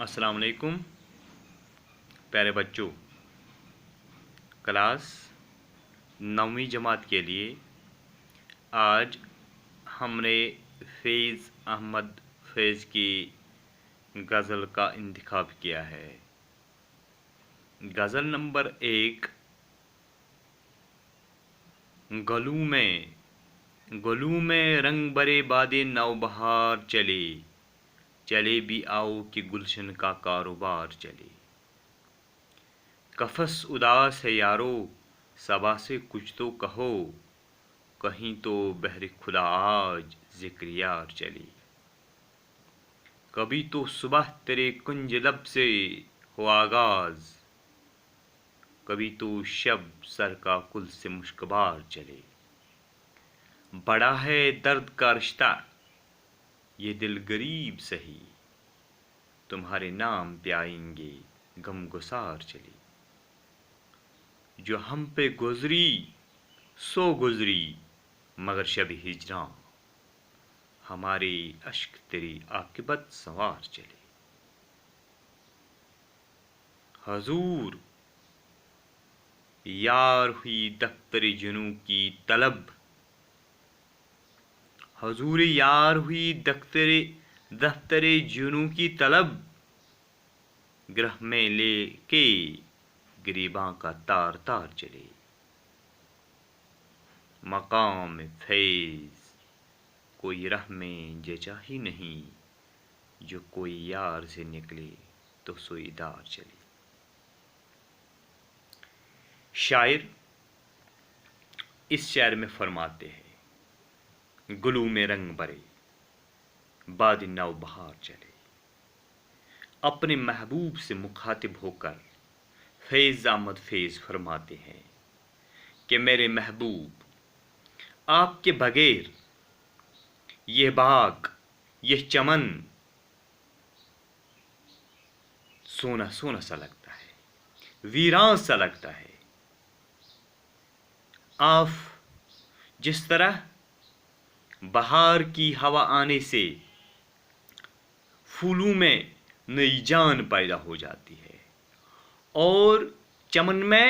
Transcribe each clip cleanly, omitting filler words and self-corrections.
السلام علیکم پیارے بچوں، کلاس 9ویں جماعت کے لیے آج ہم نے فیض احمد فیض کی غزل کا انتخاب کیا ہے۔ غزل نمبر 1، گلوں میں رنگ برے بادے نوبہار چلے بھی آؤ کہ گلشن کا کاروبار چلے۔ قفس اداس ہے یارو، صبا سے کچھ تو کہو، کہیں تو بہر خدا آج ذکر یار چلے۔ کبھی تو صبح تیرے کنج لب سے ہو آغاز، کبھی تو شب سر کا کل سے مشک بار چلے۔ بڑا ہے درد کا رشتہ یہ دل غریب سہی، تمہارے نام پہ آئیں گے غم گسار چلے۔ جو ہم پہ گزری سو گزری مگر شب ہجراں، ہمارے اشک تیری عاقبت سنوار چلے۔ حضور یار ہوئی دفتر جنوں کی طلب، حضور یار ہوئی دفتر جنوں کی طلب، گرہ میں لے کے گریباں کا تار تار چلے۔ مقام فیض کوئی رہ میں جچا ہی نہیں، جو کوئی یار سے نکلے تو سوئی دار چلے۔ شاعر اس شعر میں فرماتے ہیں، گلوں میں رنگ برے باد نو بہار چلے۔ اپنے محبوب سے مخاطب ہو کر فیض احمد فیض فرماتے ہیں کہ میرے محبوب، آپ کے بغیر یہ باغ یہ چمن سونا سونا سا لگتا ہے، ویران سا لگتا ہے۔ آپ جس طرح بہار کی ہوا آنے سے پھولوں میں نئی جان پیدا ہو جاتی ہے اور چمن میں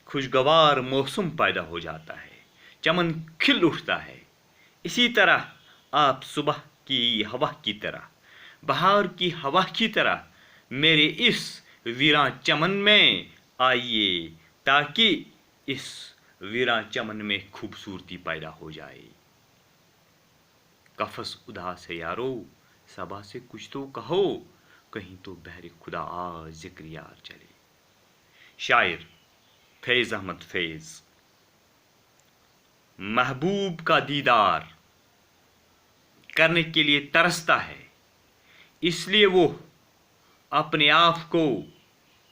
خوشگوار موسم پیدا ہو جاتا ہے، چمن کھل اٹھتا ہے، اسی طرح آپ صبح کی ہوا کی طرح، بہار کی ہوا کی طرح میرے اس ویراں چمن میں آئیے، تاکہ اس ویراں چمن میں خوبصورتی پیدا ہو جائے۔ قفس اداس ہے یارو، صبا سے کچھ تو کہو، کہیں تو بہر خدا آج ذکر یار چلے۔ شاعر فیض احمد فیض محبوب کا دیدار کرنے کے لیے ترستا ہے، اس لیے وہ اپنے آپ کو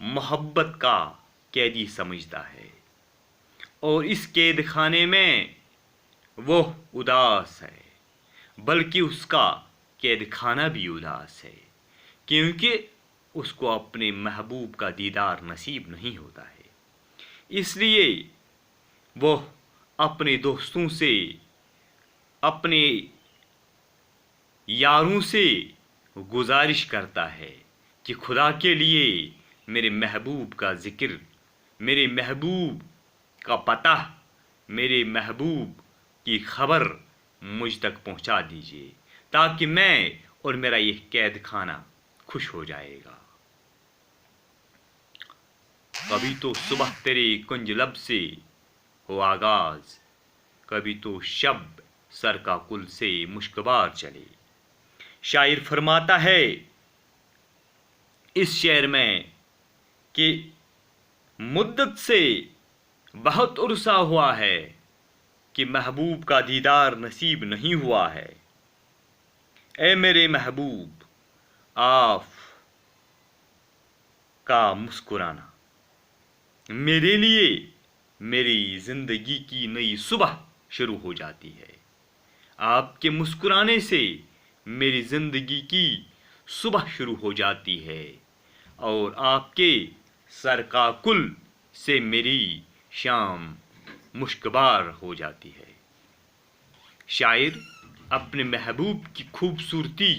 محبت کا قیدی سمجھتا ہے، اور اس قید خانے میں وہ اداس ہے، بلکہ اس کا قید خانہ بھی اداس ہے، کیونکہ اس کو اپنے محبوب کا دیدار نصیب نہیں ہوتا ہے۔ اس لیے وہ اپنے دوستوں سے، اپنے یاروں سے گزارش کرتا ہے کہ خدا کے لیے میرے محبوب کا ذکر، میرے محبوب کا پتہ، میرے محبوب کی خبر مجھ تک پہنچا دیجیے، تاکہ میں اور میرا یہ قید خانہ خوش ہو جائے گا۔ کبھی تو صبح تیرے کنج لب سے ہو آغاز، کبھی تو شب سر کا کل سے مشک بار چلے۔ شاعر فرماتا ہے اس شعر میں کہ مدت سے بہت عرصہ ہوا ہے کہ محبوب کا دیدار نصیب نہیں ہوا ہے۔ اے میرے محبوب، آپ کا مسکرانا میرے لیے میری زندگی کی نئی صبح شروع ہو جاتی ہے۔ آپ کے مسکرانے سے میری زندگی کی صبح شروع ہو جاتی ہے، اور آپ کے سر کا کل سے میری شام مشکبار ہو جاتی ہے۔ شاعر اپنے محبوب کی خوبصورتی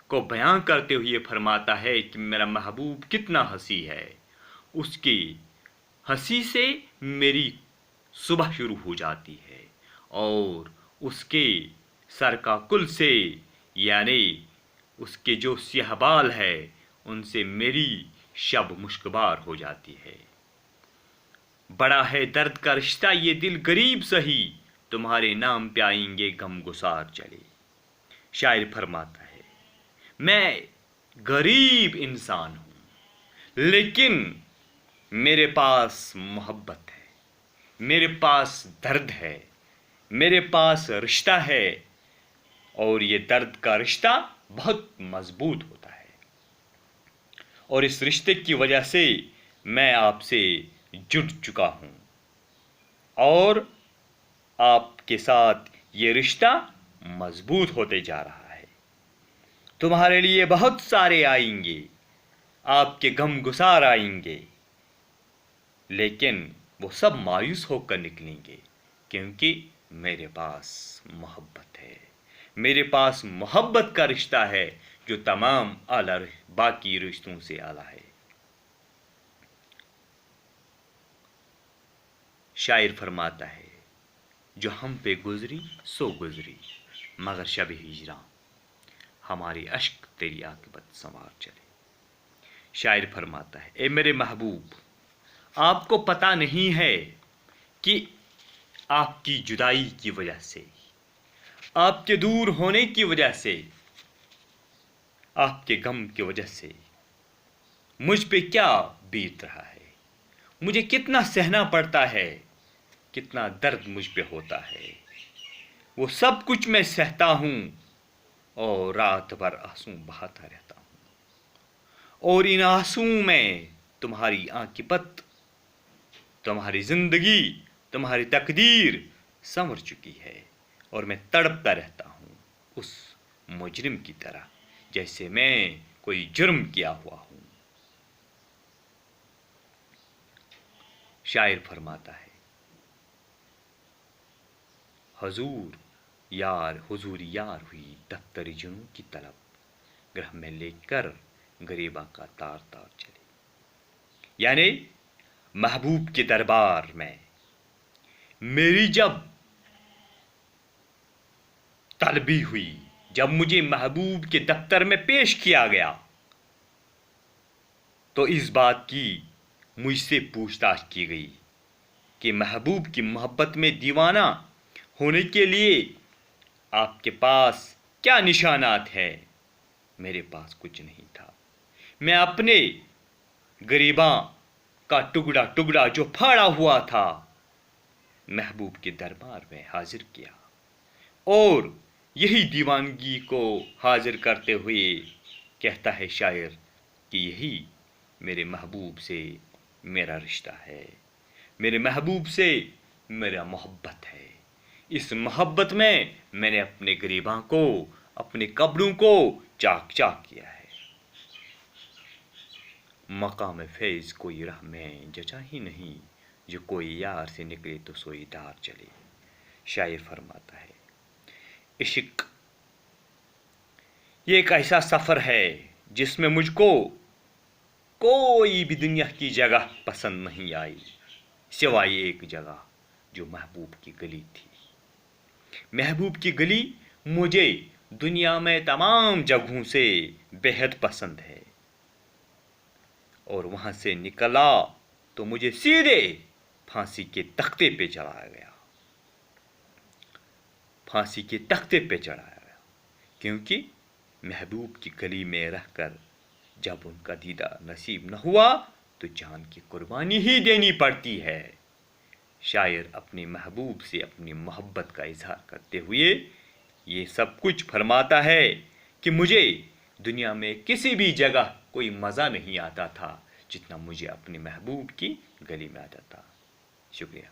को बयां करते हुए फरमाता है कि मेरा महबूब कितना हंसी है, उसकी हंसी से मेरी सुबह शुरू हो जाती है और उसके सर का कुल से यानी उसके जो स्याह बाल है उनसे मेरी शब मुश्कबार हो जाती है। बड़ा है दर्द का रिश्ता ये दिल गरीब सही, तुम्हारे नाम पे आएंगे गम गुसार चले। शायर फरमाता है मैं गरीब इंसान हूँ लेकिन मेरे पास मोहब्बत है, मेरे पास दर्द है, मेरे पास रिश्ता है और ये दर्द का रिश्ता बहुत मजबूत होता है और इस रिश्ते की वजह से मैं आपसे जुड़ चुका हूँ और आपके साथ ये रिश्ता मजबूत होते जा रहा है। तुम्हारे लिए बहुत सारे आएंगे, आपके गम गुसार आएंगे, लेकिन वो सब मायूस होकर निकलेंगे क्योंकि मेरे पास मोहब्बत है, मेरे पास मोहब्बत का रिश्ता है जो तमाम आला बाकी रिश्तों से आला है। शायर फरमाता है जो हम पे गुजरी सो गुजरी मगर शब हिजरा हमारी अश्क तेरी आक़िबत संवार चले। शायर फरमाता है ए मेरे महबूब, आपको पता नहीं है कि आपकी जुदाई की वजह से, आपके दूर होने की वजह से, आपके गम की वजह से मुझ पे क्या बीत रहा है, मुझे कितना सहना पड़ता है, कितना दर्द मुझ पे होता है। वो सब कुछ मैं सहता हूँ और रात भर आंसू बहाता रहता हूँ और इन आंसुओं में तुम्हारी आक़िबत, तुम्हारी जिंदगी, तुम्हारी तकदीर संवर चुकी है और मैं तड़पता रहता हूँ उस मुजरिम की तरह जैसे मैं कोई जुर्म किया हुआ हूँ। शायर फरमाता है हुजूर यार हुई दफ्तर जुनूं की तलब, ग्रह में लेकर गरीबा का तार तार चले। यानी महबूब के दरबार में मेरी जब तलबी हुई, जब मुझे महबूब के दफ्तर में पेश किया गया तो इस बात की मुझसे पूछताछ की गई कि महबूब की मोहब्बत में दीवाना होने के लिए आपके पास क्या निशानात हैं। मेरे पास कुछ नहीं था, मैं अपने गरीबा का टुकड़ा टुकड़ा जो फाड़ा हुआ था महबूब के दरबार में हाजिर किया और यही दीवानगी को हाजिर करते हुए कहता है शायर कि यही मेरे महबूब से मेरा रिश्ता है, मेरे महबूब से मेरा मोहब्बत है। इस मोहब्बत में मैंने अपने गरीबां को, अपने कब्रों को चाक चाक किया है। मकाम फैज़ कोई राह में जचा ही नहीं, जो कोई यार से निकले तो सोई दार चले। शायर फरमाता है इश्क ये एक ऐसा सफ़र है जिसमें मुझको कोई भी दुनिया की जगह पसंद नहीं आई सिवाय एक जगह जो महबूब की गली थी। महबूब की गली मुझे दुनिया में तमाम जगहों से बेहद पसंद है और वहाँ से निकला तो मुझे सीधे फांसी के तख्ते पे चढ़ाया गया, फांसी के तख्ते पे चढ़ाया गया क्योंकि महबूब की गली में रहकर जब उनका दीदार नसीब न हुआ तो जान की कुर्बानी ही देनी पड़ती है। शायर अपने महबूब से अपनी मोहब्बत का इजहार करते हुए ये सब कुछ फरमाता है कि मुझे दुनिया में किसी भी जगह कोई मज़ा नहीं आता था जितना मुझे अपने महबूब की गली में आता था। शुक्रिया।